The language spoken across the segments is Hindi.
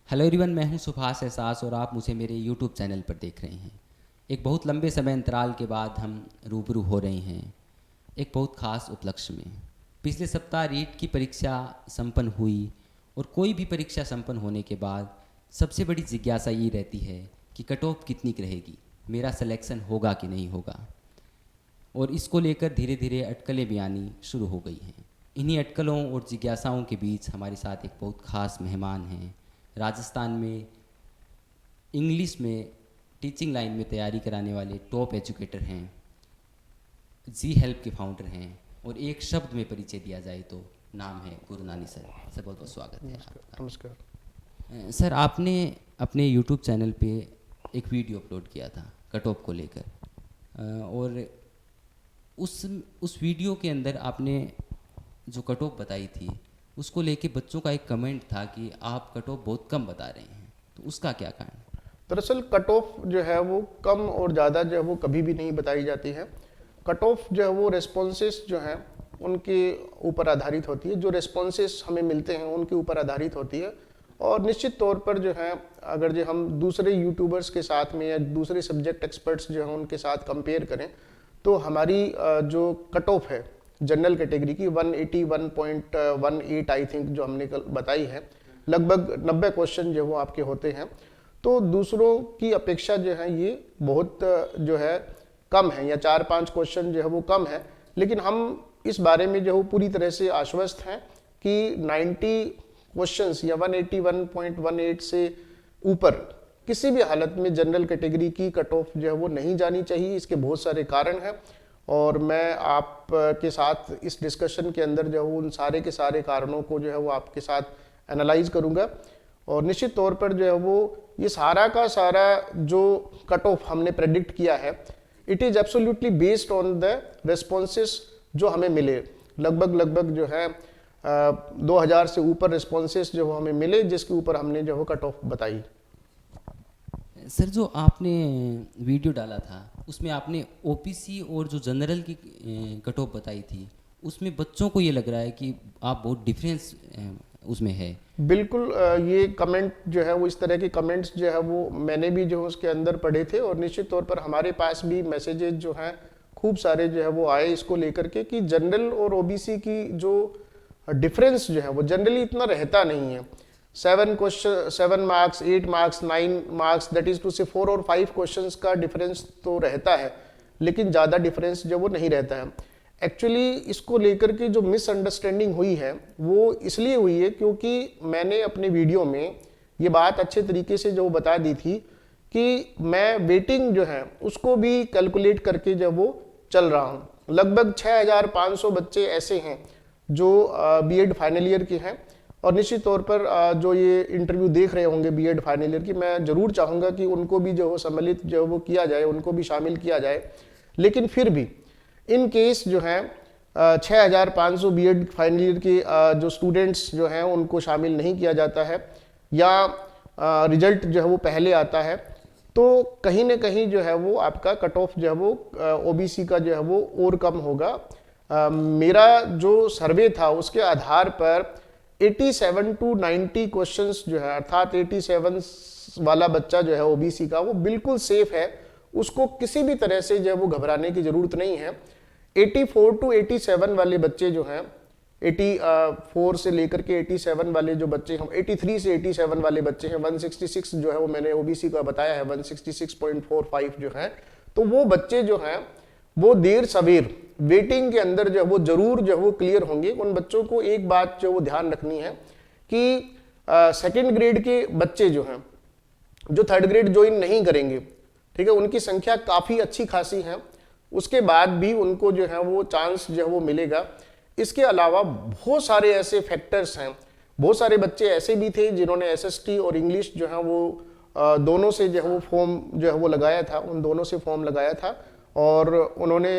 हेलो एवरीवन, मैं हूं सुभाष एहसास और आप मुझे मेरे यूट्यूब चैनल पर देख रहे हैं। एक बहुत लंबे समय अंतराल के बाद हम रूबरू हो रहे हैं एक बहुत ख़ास उपलक्ष्य में। पिछले सप्ताह रीट की परीक्षा संपन्न हुई और कोई भी परीक्षा संपन्न होने के बाद सबसे बड़ी जिज्ञासा ये रहती है कि कट ऑफ कितनी रहेगी, मेरा सिलेक्शन होगा कि नहीं होगा। और इसको लेकर धीरे धीरे अटकलें भी आनी शुरू हो गई हैं। इन्हीं अटकलों और जिज्ञासाओं के बीच हमारे साथ एक बहुत ख़ास मेहमान हैं। राजस्थान में इंग्लिश में टीचिंग लाइन में तैयारी कराने वाले टॉप एजुकेटर हैं, जी हेल्प के फाउंडर हैं, और एक शब्द में परिचय दिया जाए तो नाम है गुरनानी सर। सर बहुत बहुत स्वागत है आपका। नमस्कार। सर, आपने अपने यूट्यूब चैनल पे एक वीडियो अपलोड किया था कट ऑफ को लेकर, और उस वीडियो के अंदर आपने जो कट ऑफ बताई थी उसको लेके बच्चों का एक कमेंट था कि आप कट ऑफ बहुत कम बता रहे हैं, तो उसका क्या कारण? दरअसल कट ऑफ जो है वो कम और ज़्यादा जो है वो कभी भी नहीं बताई जाती है। कट ऑफ जो है वो रेस्पॉन्सेस जो हैं उनके ऊपर आधारित होती है, जो रेस्पॉन्सेस हमें मिलते हैं उनके ऊपर आधारित होती है। और निश्चित तौर पर जो है अगर जो हम दूसरे यूट्यूबर्स के साथ में या दूसरे सब्जेक्ट एक्सपर्ट्स जो हैं उनके साथ कंपेयर करें तो हमारी जो कट ऑफ है जनरल कैटेगरी की 181.18 आई थिंक जो हमने कल बताई है, लगभग 90 क्वेश्चन जो वो आपके होते हैं। तो दूसरों की अपेक्षा जो है ये बहुत जो है कम है, या 4-5 क्वेश्चन जो है वो कम है। लेकिन हम इस बारे में जो है पूरी तरह से आश्वस्त हैं कि 90 क्वेश्चंस या 181.18 से ऊपर किसी भी हालत में जनरल कैटेगरी की कट ऑफ जो है वो नहीं जानी चाहिए। इसके बहुत सारे कारण हैं और मैं आप के साथ इस डिस्कशन के अंदर जो है उन सारे के सारे कारणों को जो है वो आपके साथ एनालाइज करूंगा। और निश्चित तौर पर जो है वो ये सारा का सारा जो कट ऑफ हमने प्रेडिक्ट किया है, it is absolutely based on the responses जो हमें मिले। लगभग जो है 2000 से ऊपर रिस्पॉन्सेस जो हमें मिले, जिसके ऊपर हमने जो है कट ऑफ बताई। सर, जो आपने वीडियो डाला था उसमें आपने ओपीसी और जो जनरल की कट ऑफ बताई थी, उसमें बच्चों को ये लग रहा है कि आप बहुत डिफरेंस उसमें है। बिल्कुल, ये कमेंट जो है वो इस तरह के कमेंट्स जो है वो मैंने भी जो है उसके अंदर पढ़े थे, और निश्चित तौर पर हमारे पास भी मैसेजेस जो हैं खूब सारे जो है वो आए इसको लेकर के कि जनरल और ओबीसी की जो डिफरेंस जो है वो जनरली इतना रहता नहीं है। 7 marks, 8 marks, 9 marks, that is two से 4 और 5 क्वेश्चंस का डिफरेंस तो रहता है, लेकिन ज़्यादा डिफरेंस जो वो नहीं रहता है। एक्चुअली इसको लेकर के जो मिसअंडरस्टैंडिंग हुई है वो इसलिए हुई है क्योंकि मैंने अपने वीडियो में ये बात अच्छे तरीके से जो बता दी थी कि मैं वेटिंग जो है उसको भी कैलकुलेट करके जब वो चल रहा हूँ। लगभग 6500 बच्चे ऐसे हैं जो बीएड फाइनल ईयर के हैं, और निश्चित तौर पर जो ये इंटरव्यू देख रहे होंगे बीएड फाइनल ईयर की, मैं ज़रूर चाहूँगा कि उनको भी जो हो सम्मिलित जो वो किया जाए, उनको भी शामिल किया जाए। लेकिन फिर भी इन केस जो है 6500 बीएड फाइनल ईयर के जो स्टूडेंट्स जो हैं उनको शामिल नहीं किया जाता है, या रिजल्ट जो है वो पहले आता है, तो कहीं ना कहीं जो है वो आपका कट ऑफ जो है वो ओबीसी का जो है वो और कम होगा। मेरा जो सर्वे था उसके आधार पर 87 to 90 क्वेश्चंस जो है, अर्थात 87 वाला बच्चा जो है ओबीसी का वो बिल्कुल सेफ है, उसको किसी भी तरह से जो है वो घबराने की जरूरत नहीं है। 84 to 87 वाले बच्चे जो हैं, 84 से लेकर के 87 वाले जो बच्चे हम 83 से 87 वाले बच्चे हैं, 166 जो है वो मैंने ओबीसी का बताया है, 166.45 जो है, तो वो बच्चे जो हैं वो देर सवेर वेटिंग के अंदर जो है वो जरूर जो है वो क्लियर होंगे। उन बच्चों को एक बात जो वो ध्यान रखनी है कि सेकेंड ग्रेड के बच्चे जो हैं जो थर्ड ग्रेड ज्वाइन नहीं करेंगे, ठीक है, उनकी संख्या काफ़ी अच्छी खासी है, उसके बाद भी उनको जो है वो चांस जो है वो मिलेगा। इसके अलावा बहुत सारे ऐसे फैक्टर्स हैं, बहुत सारे बच्चे ऐसे भी थे जिन्होंने एसएसटी और इंग्लिश जो है वो दोनों से जो है वो फॉर्म जो है वो लगाया था, उन दोनों से फॉर्म लगाया था, और उन्होंने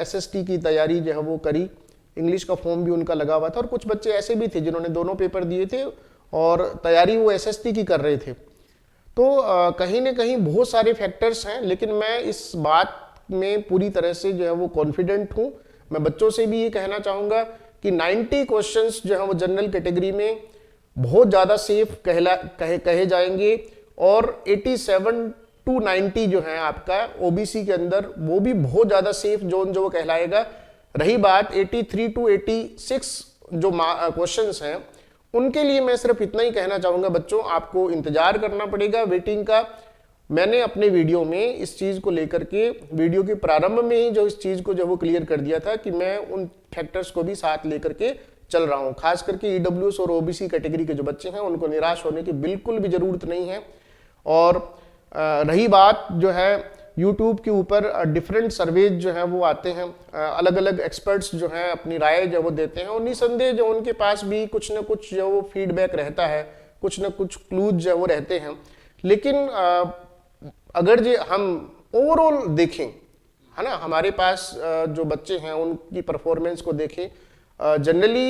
एसएसटी की तैयारी जो है वो करी, इंग्लिश का फॉर्म भी उनका लगा हुआ था, और कुछ बच्चे ऐसे भी थे जिन्होंने दोनों पेपर दिए थे और तैयारी वो एसएसटी की कर रहे थे। तो कहीं ना कहीं बहुत सारे फैक्टर्स हैं, लेकिन मैं इस बात में पूरी तरह से जो है वो कॉन्फिडेंट हूँ। मैं बच्चों से भी ये कहना चाहूँगा कि 90 क्वेश्चंस जो है वो जनरल कैटेगरी में बहुत ज़्यादा सेफ कहे जाएंगे। और 87 to 90 जो है आपका ओबीसी के अंदर, वो भी बहुत ज़्यादा सेफ जोन जो वो कहलाएगा। रही बात 83 to 86 जो क्वेश्चंस हैं, उनके लिए मैं सिर्फ इतना ही कहना चाहूँगा बच्चों, आपको इंतजार करना पड़ेगा वेटिंग का। मैंने अपने वीडियो में इस चीज़ को लेकर के वीडियो के प्रारंभ में ही जो इस चीज़ को जो वो क्लियर कर दिया था कि मैं उन फैक्टर्स को भी साथ लेकर के चल रहा हूँ। खास करके ईडब्ल्यूएस और ओबीसी कैटेगरी के जो बच्चे हैं, उनको निराश होने की बिल्कुल भी ज़रूरत नहीं है। और रही बात जो है यूट्यूब के ऊपर डिफरेंट सर्वेज जो हैं वो आते हैं, अलग अलग एक्सपर्ट्स जो हैं अपनी राय जो वो देते हैं, और निसंदेह जो उनके पास भी कुछ न कुछ जो वो फीडबैक रहता है, कुछ न कुछ क्लूज जो वो रहते हैं। लेकिन अगर जो हम ओवरऑल देखें, है ना, हमारे पास जो बच्चे हैं उनकी परफॉर्मेंस को देखें, जनरली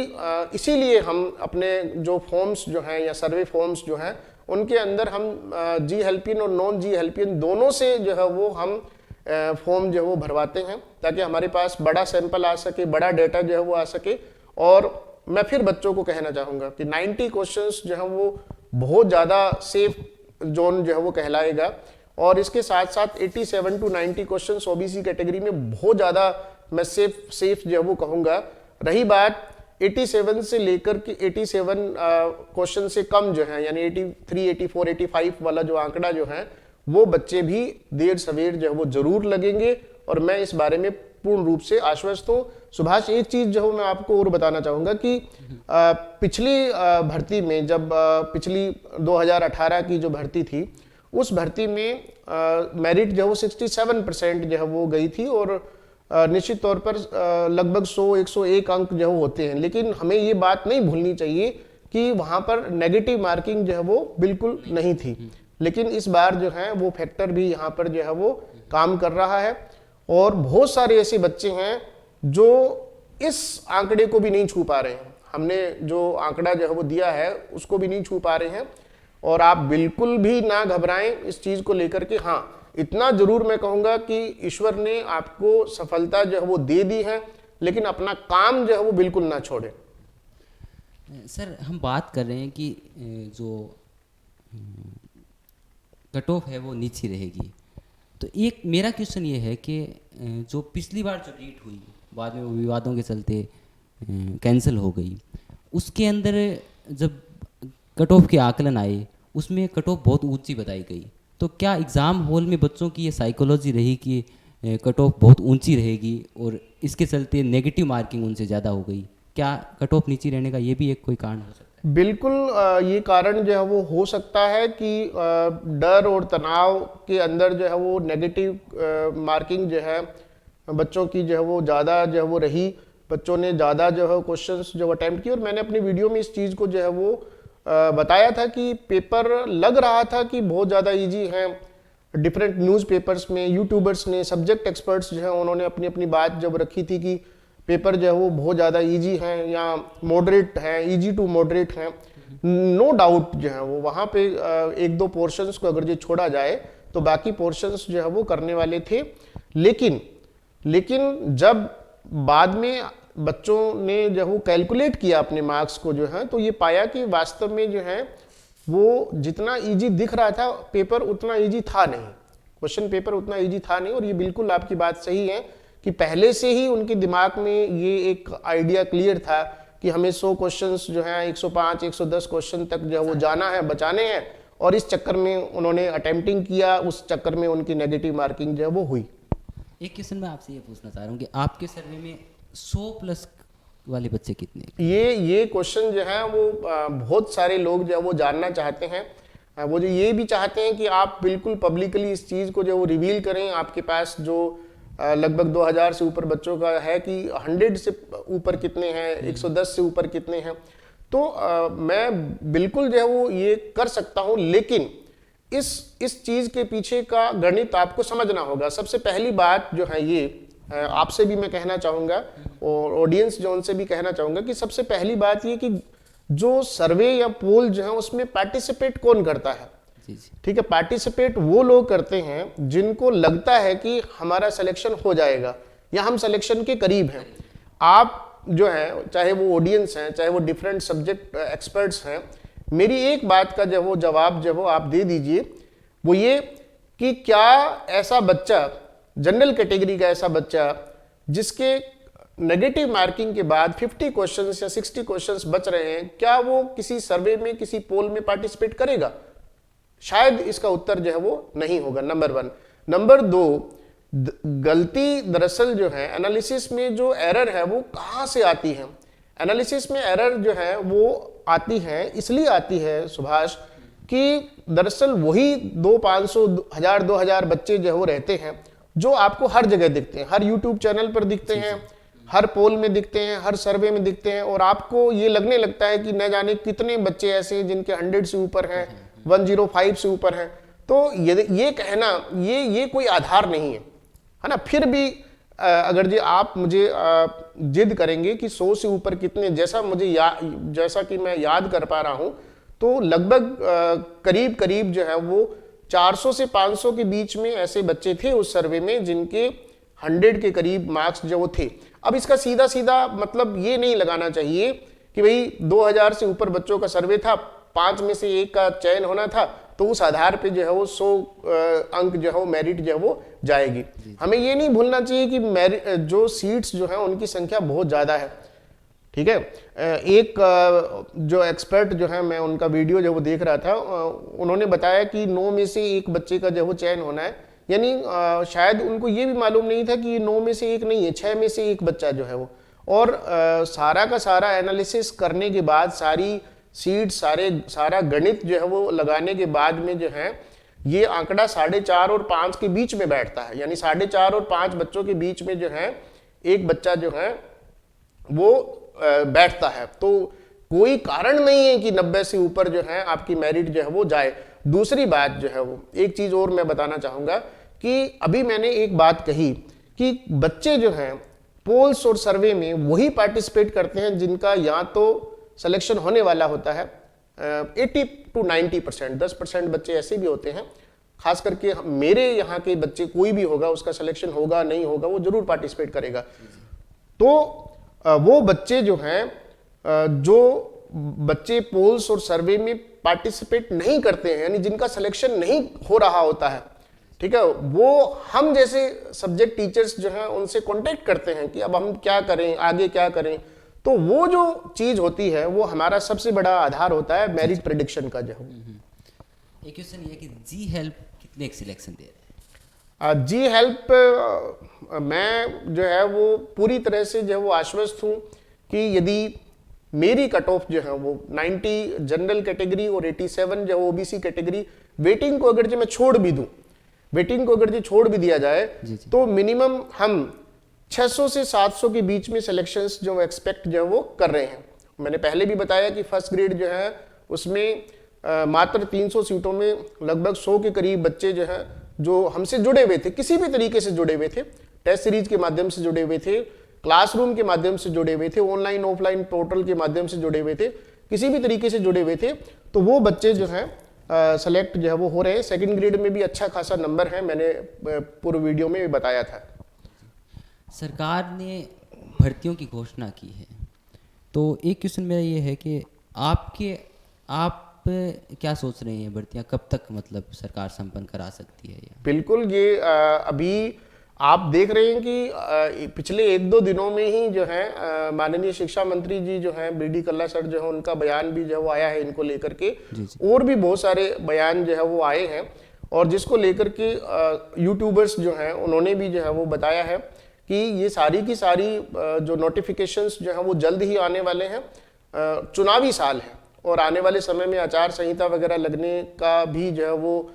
इसीलिए हम अपने जो फॉर्म्स जो हैं या सर्वे फॉर्म्स जो हैं उनके अंदर हम जी हेल्पियन और नॉन जी हेल्पियन दोनों से जो है वो हम फॉर्म जो है वो भरवाते हैं, ताकि हमारे पास बड़ा सैंपल आ सके, बड़ा डेटा जो है वो आ सके। और मैं फिर बच्चों को कहना चाहूँगा कि 90 क्वेश्चंस जो है वो बहुत ज़्यादा सेफ जोन जो है वो कहलाएगा। और इसके साथ साथ 87 to 90 क्वेश्चंस ओबीसी कैटेगरी में बहुत ज़्यादा मैं सेफ जो है वो कहूँगा। रही बात 87 से लेकर के 87 क्वेश्चन से कम जो है, यानी 83, 84, 85 वाला जो आंकड़ा जो है, वो बच्चे भी देर सवेर जो है वो जरूर लगेंगे, और मैं इस बारे में पूर्ण रूप से आश्वस्त हूँ। सुभाष, एक चीज जो मैं आपको और बताना चाहूंगा कि पिछली भर्ती में, जब पिछली 2018 की जो भर्ती थी, उस भर्ती में मेरिट जो है वो 67% जो है वो गई थी, और निश्चित तौर पर लगभग 100-101 अंक जो होते हैं। लेकिन हमें ये बात नहीं भूलनी चाहिए कि वहाँ पर नेगेटिव मार्किंग जो है वो बिल्कुल नहीं थी। लेकिन इस बार जो है वो फैक्टर भी यहाँ पर जो है वो काम कर रहा है, और बहुत सारे ऐसे बच्चे हैं जो इस आंकड़े को भी नहीं छू पा रहे हैं। हमने जो आंकड़ा जो है वो दिया है उसको भी नहीं छू पा रहे हैं। और आप बिल्कुल भी ना घबराएं इस चीज़ को लेकर के। हाँ, इतना जरूर मैं कहूँगा कि ईश्वर ने आपको सफलता जो है वो दे दी है, लेकिन अपना काम जो है वो बिल्कुल ना छोड़े। सर, हम बात कर रहे हैं कि जो कट ऑफ है वो नीचे रहेगी, तो एक मेरा क्वेश्चन ये है कि जो पिछली बार जो रीट हुई, बाद में वो विवादों के चलते कैंसिल हो गई, उसके अंदर जब कट ऑफ के आकलन आए, उसमें कट ऑफ बहुत ऊंची बताई गई। तो क्या एग्ज़ाम हॉल में बच्चों की ये साइकोलॉजी रही कि कट ऑफ बहुत ऊंची रहेगी, और इसके चलते नेगेटिव मार्किंग उनसे ज़्यादा हो गई? क्या कट ऑफ नीचे रहने का ये भी एक कोई कारण हो सकता है? बिल्कुल, ये कारण जो है वो हो सकता है कि डर और तनाव के अंदर जो है वो नेगेटिव मार्किंग जो है बच्चों की जो है वो ज़्यादा जो है वो रही। बच्चों ने ज़्यादा जो है क्वेश्चंस जो अटेम्प्ट किए, और मैंने अपनी वीडियो में इस चीज़ को जो है वो बताया था कि पेपर लग रहा था कि बहुत ज़्यादा इजी हैं। डिफरेंट न्यूज़पेपर्स में यूट्यूबर्स ने, सब्जेक्ट एक्सपर्ट्स जो हैं, उन्होंने अपनी अपनी बात जब रखी थी कि पेपर जो है वो बहुत ज़्यादा इजी हैं या मॉडरेट हैं, इजी टू मॉडरेट हैं। नो डाउट जो है वो वहाँ पे एक दो पोर्शंस को अगर जो छोड़ा जाए तो बाकी पोर्शंस जो है वो करने वाले थे। लेकिन जब बाद में बच्चों ने जो वो कैलकुलेट किया अपने मार्क्स को जो है, तो ये पाया कि वास्तव में जो है वो जितना इजी दिख रहा था पेपर उतना इजी था नहीं, क्वेश्चन पेपर उतना इजी था नहीं। और ये बिल्कुल आपकी बात सही है कि पहले से ही उनके दिमाग में ये एक आइडिया क्लियर था कि हमें 100 क्वेश्चंस जो है 105, 110 क्वेश्चन तक जो है वो जाना है, बचाने हैं, और इस चक्कर में उन्होंने अटेम्प्टिंग किया, उस चक्कर में उनकी नेगेटिव मार्किंग जो है वो हुई। एक क्वेश्चन मैं आपसे ये पूछना चाह रहा हूँ कि आपके सर्वे में 100+ वाले बच्चे कितने? ये क्वेश्चन जो है वो बहुत सारे लोग जो है वो जानना चाहते हैं। वो जो ये भी चाहते हैं कि आप बिल्कुल पब्लिकली इस चीज़ को जो वो रिवील करें। आपके पास जो लगभग 2000 से ऊपर बच्चों का है कि 100 से ऊपर कितने हैं, 110 से ऊपर कितने हैं। तो मैं बिल्कुल जो है वो ये कर सकता हूँ, लेकिन इस चीज़ के पीछे का गणित आपको समझना होगा। सबसे पहली बात जो है ये आपसे भी मैं कहना चाहूँगा और ऑडियंस जो उनसे भी कहना चाहूँगा कि सबसे पहली बात ये कि जो सर्वे या पोल जो है उसमें पार्टिसिपेट कौन करता है? ठीक है, पार्टिसिपेट वो लोग करते हैं जिनको लगता है कि हमारा सिलेक्शन हो जाएगा या हम सिलेक्शन के करीब हैं। आप जो है, चाहे वो ऑडियंस हैं, चाहे वो डिफरेंट सब्जेक्ट एक्सपर्ट्स हैं, मेरी एक बात का जो वो जवाब जो वो आप दे दीजिए, वो ये कि क्या ऐसा बच्चा, जनरल कैटेगरी का ऐसा बच्चा जिसके नेगेटिव मार्किंग के बाद 50 क्वेश्चंस या 60 क्वेश्चंस बच रहे हैं, क्या वो किसी सर्वे में, किसी पोल में पार्टिसिपेट करेगा? शायद इसका उत्तर जो है वो नहीं होगा, नंबर 1। नंबर 2, गलती दरअसल जो है एनालिसिस में जो एरर है वो कहाँ से आती है? एनालिसिस में एरर जो है वो आती है, इसलिए आती है सुभाष, कि दरअसल वही 500, 1000, 2000 बच्चे जो वो रहते हैं जो आपको हर जगह दिखते हैं, हर यूट्यूब चैनल पर दिखते हैं, हर पोल में दिखते हैं, हर सर्वे में दिखते हैं, और आपको ये लगने लगता है कि न जाने कितने बच्चे ऐसे हैं जिनके 100 से ऊपर हैं, 105 से ऊपर हैं। तो ये कहना ये कोई आधार नहीं है ना। फिर भी अगर जी आप मुझे जिद करेंगे कि 100 से ऊपर कितने, जैसा कि मैं याद कर पा रहा हूं, तो लगभग करीब करीब जो है वो 400 से 500 के बीच में ऐसे बच्चे थे उस सर्वे में जिनके 100 के करीब मार्क्स जो वो थे। अब इसका सीधा सीधा मतलब ये नहीं लगाना चाहिए कि भाई 2000 से ऊपर बच्चों का सर्वे था, 5 में से 1 का चयन होना था, तो उस आधार पे जो है वो 100 अंक जो है वो मेरिट जो है वो जाएगी। हमें ये नहीं भूलना चाहिए कि जो सीट्स जो है उनकी संख्या बहुत ज़्यादा है, ठीक है। एक जो एक्सपर्ट जो है, मैं उनका वीडियो जो वो देख रहा था, उन्होंने बताया कि 9 में से 1 बच्चे का जो वो चयन होना है, यानी शायद उनको ये भी मालूम नहीं था कि ये 9 में से 1 नहीं है, 6 में से 1 बच्चा जो है वो। और सारा का सारा एनालिसिस करने के बाद, सारी सीट, सारा गणित जो है वो लगाने के बाद में जो है ये आंकड़ा 4.5 और 5 के बीच में बैठता है, यानी 4.5 और 5 बच्चों के बीच में जो है एक बच्चा जो है वो बैठता है। तो कोई कारण नहीं है कि 90 से ऊपर जो है आपकी मेरिट जो है वो जाए। दूसरी बात जो है वो, एक चीज और मैं बताना चाहूंगा कि अभी मैंने एक बात कही कि बच्चे जो हैं पोल्स और सर्वे में वही पार्टिसिपेट करते हैं जिनका या तो सिलेक्शन होने वाला होता है 80 to 90%, 10% बच्चे ऐसे भी होते हैं, खास करके मेरे यहाँ के बच्चे, कोई भी होगा उसका सिलेक्शन होगा नहीं होगा, वो जरूर पार्टिसिपेट करेगा। तो वो बच्चे जो हैं, जो बच्चे पोल्स और सर्वे में पार्टिसिपेट नहीं करते हैं, यानी जिनका सिलेक्शन नहीं हो रहा होता है, ठीक है, वो हम जैसे सब्जेक्ट टीचर्स जो हैं उनसे कांटेक्ट करते हैं कि अब हम क्या करें, आगे क्या करें। तो वो जो चीज होती है वो हमारा सबसे बड़ा आधार होता है मेरिट प्रेडिक्शन का। जो एक क्वेश्चन ये कि जी हेल्प कितने सिलेक्शन दे रहे हैं? जी हेल्प मैं जो है वो पूरी तरह से जो है वो आश्वस्त हूँ कि यदि मेरी कट ऑफ जो है वो 90 जनरल कैटेगरी और 87 जो ओबीसी कैटेगरी, वेटिंग को अगर जो मैं छोड़ भी दूं, वेटिंग को अगर जो छोड़ भी दिया जाए तो मिनिमम हम 600 से 700 के बीच में सिलेक्शंस जो एक्सपेक्ट जो है वो कर रहे हैं। मैंने पहले भी बताया कि फर्स्ट ग्रेड जो है उसमें मात्र 300 सीटों में लगभग 100 के करीब बच्चे जो हैं जो हमसे जुड़े हुए थे, किसी भी तरीके से जुड़े हुए थे, टेस्ट सीरीज के माध्यम से जुड़े हुए थे, क्लासरूम के माध्यम से जुड़े हुए थे, ऑनलाइन ऑफलाइन पोर्टल के माध्यम से जुड़े हुए थे, किसी भी तरीके से जुड़े हुए थे, तो वो बच्चे जो हैं सेलेक्ट जो है वो हो रहे हैं। सेकंड ग्रेड में भी अच्छा खासा नंबर है, मैंने पूर्व वीडियो में भी बताया था। सरकार ने भर्तियों की घोषणा की है, तो एक क्वेश्चन मेरा ये है कि आप क्या सोच रहे हैं, भर्तियां कब तक मतलब सरकार संपन्न करा सकती है? बिल्कुल, ये अभी आप देख रहे हैं कि पिछले 1-2 दिनों में ही जो है माननीय शिक्षा मंत्री जी जो हैं बीडी कल्ला सर जो है उनका बयान भी जो है वो आया है इनको लेकर के, और भी बहुत सारे बयान जो है वो आए हैं, और जिसको लेकर के यूट्यूबर्स जो हैं उन्होंने भी जो है वो बताया है कि ये सारी की सारी जो नोटिफिकेशंस जो हैं वो जल्द ही आने वाले हैं। चुनावी साल है और आने वाले समय में आचार संहिता वगैरह लगने का भी जो है वो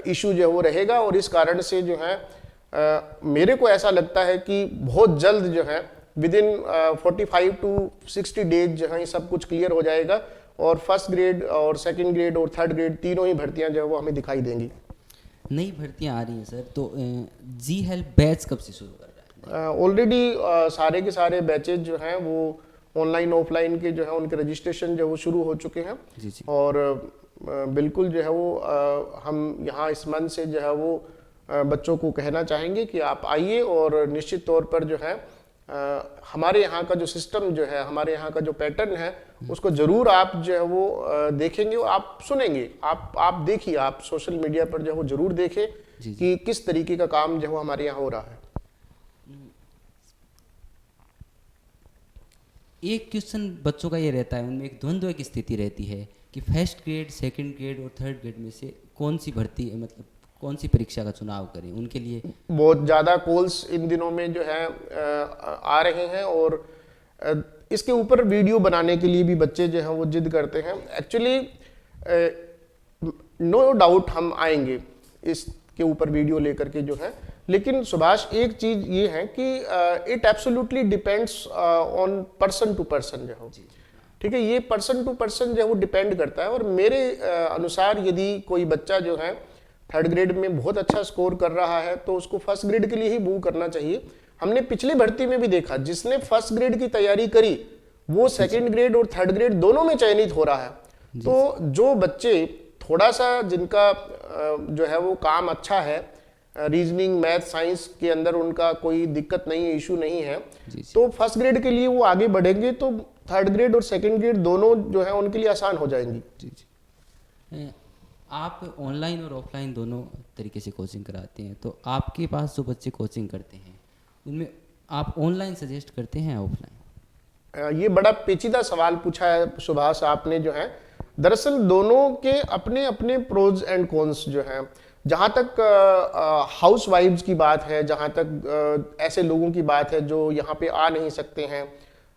इशू जो है वो रहेगा, और इस कारण से जो है मेरे को ऐसा लगता है कि बहुत जल्द जो है विदिन 45 to 60 डेज जो है सब कुछ क्लियर हो जाएगा, और फर्स्ट ग्रेड और सेकंड ग्रेड और थर्ड ग्रेड तीनों ही भर्तियां जो है वो हमें दिखाई देंगी। नई भर्तियां आ रही हैं सर, तो जी हेल्प बैच कब से शुरू कर रहा है? ऑलरेडी सारे के सारे बैचेज जो हैं वो ऑनलाइन ऑफलाइन के जो है उनके रजिस्ट्रेशन जो है वो शुरू हो चुके हैं। जी। और बिल्कुल जो है वो हम यहाँ इस मंच से जो है वो बच्चों को कहना चाहेंगे कि आप आइए और निश्चित तौर पर जो है हमारे यहाँ का जो सिस्टम जो है, हमारे यहाँ का जो पैटर्न है, उसको जरूर आप जो है वो देखेंगे और आप सुनेंगे। आप देखिए, आप सोशल मीडिया पर जो है वो जरूर देखें कि किस तरीके का काम जो है हमारे यहाँ हो रहा है। एक क्वेश्चन बच्चों का ये रहता है, उनमें एक द्वंद्व की स्थिति रहती है कि फर्स्ट ग्रेड, सेकंड ग्रेड और थर्ड ग्रेड में से कौन सी भर्ती, मतलब कौन सी परीक्षा का चुनाव करें। उनके लिए बहुत ज़्यादा कॉल्स इन दिनों में जो है आ रहे हैं और इसके ऊपर वीडियो बनाने के लिए भी बच्चे जो हैं वो जिद करते हैं। एक्चुअली नो डाउट हम आएंगे इसके ऊपर वीडियो लेकर के जो है, लेकिन सुभाष एक चीज ये है कि it absolutely depends on person to person जो हो, ठीक है, ये पर्सन टू पर्सन जो है वो डिपेंड करता है। और मेरे अनुसार यदि कोई बच्चा जो है थर्ड ग्रेड में बहुत अच्छा स्कोर कर रहा है तो उसको फर्स्ट ग्रेड के लिए ही मूव करना चाहिए। हमने पिछली भर्ती में भी देखा, जिसने फर्स्ट ग्रेड की तैयारी करी वो सेकंड ग्रेड और थर्ड ग्रेड दोनों में चयनित हो रहा है। तो जो बच्चे थोड़ा सा जिनका जो है वो काम अच्छा है, रीजनिंग, मैथ, साइंस के अंदर उनका कोई दिक्कत नहीं है, इशू नहीं है, तो फर्स्ट ग्रेड के लिए वो आगे बढ़ेंगे तो थर्ड ग्रेड और सेकंड ग्रेड दोनों जो है उनके लिए आसान हो जाएंगी। जी। आप ऑनलाइन और ऑफलाइन दोनों तरीके से कोचिंग कराते हैं, तो आपके पास जो बच्चे कोचिंग करते हैं उनमें आप ऑनलाइन सजेस्ट करते हैं ऑफलाइन? ये बड़ा पेचीदा सवाल पूछा है सुभाष आपने जो है। दरअसल दोनों के अपने अपने प्रोज एंड कॉन्स जो हैं। जहाँ तक हाउस वाइफ्स की बात है, जहाँ तक ऐसे लोगों की बात है जो यहाँ पे आ नहीं सकते हैं,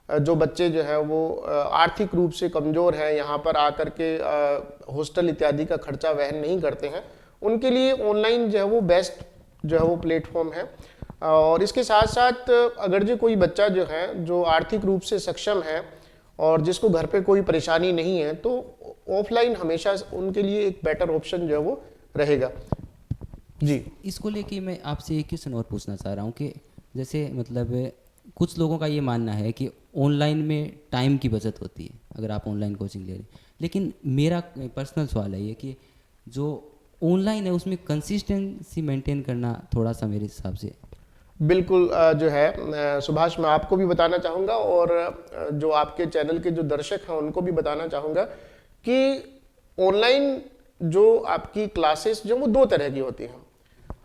जो बच्चे जो है वो आर्थिक रूप से कमज़ोर हैं, यहाँ पर आकर के हॉस्टल इत्यादि का खर्चा वहन नहीं करते हैं, उनके लिए ऑनलाइन जो है वो बेस्ट जो है वो प्लेटफॉर्म है। और इसके साथ साथ अगर जो कोई बच्चा जो है जो आर्थिक रूप से सक्षम है और जिसको घर पे कोई परेशानी नहीं है, तो ऑफलाइन हमेशा उनके लिए एक बेटर ऑप्शन जो है वो रहेगा। जी, इसको लेके मैं आपसे एक क्वेश्चन और पूछना चाह रहा हूँ कि जैसे मतलब कुछ लोगों का ये मानना है कि ऑनलाइन में टाइम की बचत होती है अगर आप ऑनलाइन कोचिंग ले रहे हैं, लेकिन मेरा पर्सनल सवाल है ये कि जो ऑनलाइन है उसमें कंसिस्टेंसी मेंटेन करना थोड़ा सा मेरे हिसाब से बिल्कुल जो है सुभाष, मैं आपको भी बताना चाहूँगा और जो आपके चैनल के जो दर्शक हैं उनको भी बताना चाहूँगा कि ऑनलाइन जो आपकी क्लासेस जो वो दो तरह की होती हैं,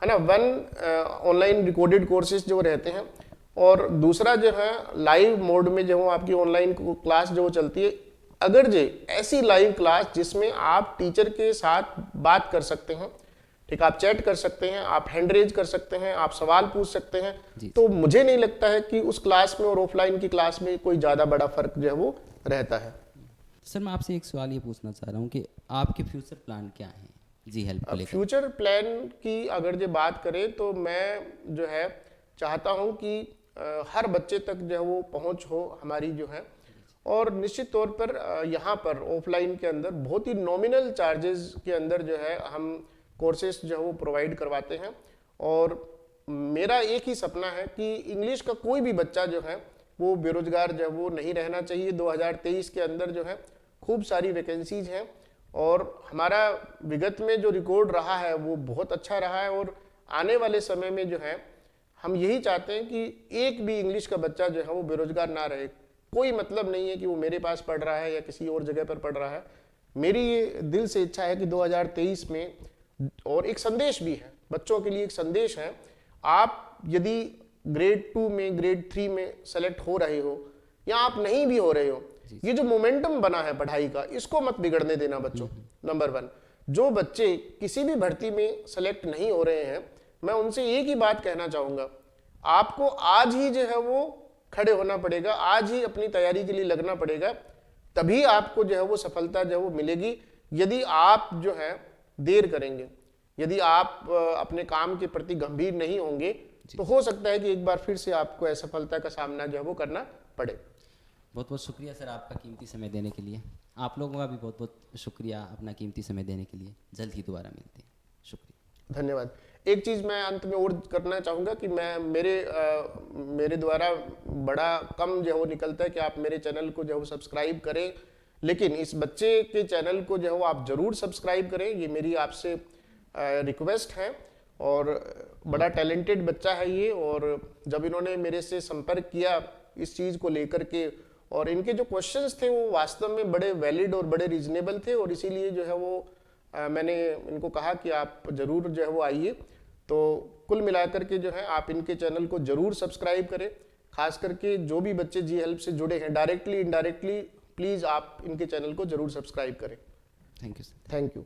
है ना। वन ऑनलाइन रिकॉर्डेड कोर्सेज जो रहते हैं और दूसरा जो है लाइव मोड में जो आपकी ऑनलाइन क्लास जो चलती है। अगर जो ऐसी लाइव क्लास जिसमें आप टीचर के साथ बात कर सकते हैं, ठीक, आप चैट कर सकते हैं, आप हैंड रेज कर सकते हैं, आप सवाल पूछ सकते हैं, तो मुझे नहीं लगता है कि उस क्लास में और ऑफलाइन की क्लास में कोई ज़्यादा बड़ा फर्क जो है वो रहता है। सर मैं आपसे एक सवाल ये पूछना चाह रहा हूँ कि आपके फ्यूचर प्लान क्या हैं जी हेल्प को लेकर? फ्यूचर प्लान की अगर जो बात करें तो मैं जो है चाहता हूँ कि हर बच्चे तक जो है वो पहुँच हो हमारी जो है, और निश्चित तौर पर यहाँ पर ऑफलाइन के अंदर बहुत ही नॉमिनल चार्जेस के अंदर जो है हम कोर्सेज जो है वो प्रोवाइड करवाते हैं। और मेरा एक ही सपना है कि इंग्लिश का कोई भी बच्चा जो है वो बेरोजगार जो है वो नहीं रहना चाहिए। 2023 के अंदर जो है खूब सारी वैकेंसीज हैं और हमारा विगत में जो रिकॉर्ड रहा है वो बहुत अच्छा रहा है, और आने वाले समय में जो है हम यही चाहते हैं कि एक भी इंग्लिश का बच्चा जो है वो बेरोजगार ना रहे। कोई मतलब नहीं है कि वो मेरे पास पढ़ रहा है या किसी और जगह पर पढ़ रहा है। मेरी ये दिल से इच्छा है कि 2023 में, और एक संदेश भी है बच्चों के लिए, एक संदेश है, आप यदि ग्रेड 2 में, ग्रेड 3 में सेलेक्ट हो रहे हो या आप नहीं भी हो रहे हो, ये जो मोमेंटम बना है पढ़ाई का, इसको मत बिगड़ने देना बच्चों। नंबर 1, जो बच्चे किसी भी भर्ती में सेलेक्ट नहीं हो रहे हैं, मैं उनसे एक ही बात कहना चाहूँगा, आपको आज ही जो है वो खड़े होना पड़ेगा, आज ही अपनी तैयारी के लिए लगना पड़ेगा, तभी आपको जो है वो सफलता जो है वो मिलेगी। यदि आप जो है देर करेंगे, यदि आप अपने काम के प्रति गंभीर नहीं होंगे, तो हो सकता है कि एक बार फिर से आपको असफलता का सामना जो है वो करना पड़े। बहुत बहुत शुक्रिया सर आपका कीमती समय देने के लिए। आप लोगों का भी बहुत बहुत शुक्रिया अपना कीमती समय देने के लिए। जल्द ही दोबारा मिलते हैं। शुक्रिया, धन्यवाद। एक चीज़ मैं अंत में और करना चाहूँगा कि मैं मेरे द्वारा बड़ा कम जो है वो निकलता है कि आप मेरे चैनल को जो है वो सब्सक्राइब करें, लेकिन इस बच्चे के चैनल को जो है वो आप ज़रूर सब्सक्राइब करें, ये मेरी आपसे रिक्वेस्ट है। और बड़ा टैलेंटेड बच्चा है ये। और जब इन्होंने मेरे से संपर्क किया इस चीज़ को लेकर के, और इनके जो क्वेश्चंस थे वो वास्तव में बड़े वैलिड और बड़े रीजनेबल थे, और इसीलिए जो है वो मैंने इनको कहा कि आप ज़रूर जो है वो आइए। तो कुल मिलाकर के जो है आप इनके चैनल को ज़रूर सब्सक्राइब करें, खास करके जो भी बच्चे जी हेल्प से जुड़े हैं डायरेक्टली इनडायरेक्टली, प्लीज़ आप इनके चैनल को ज़रूर सब्सक्राइब करें। Thank you sir. Thank you.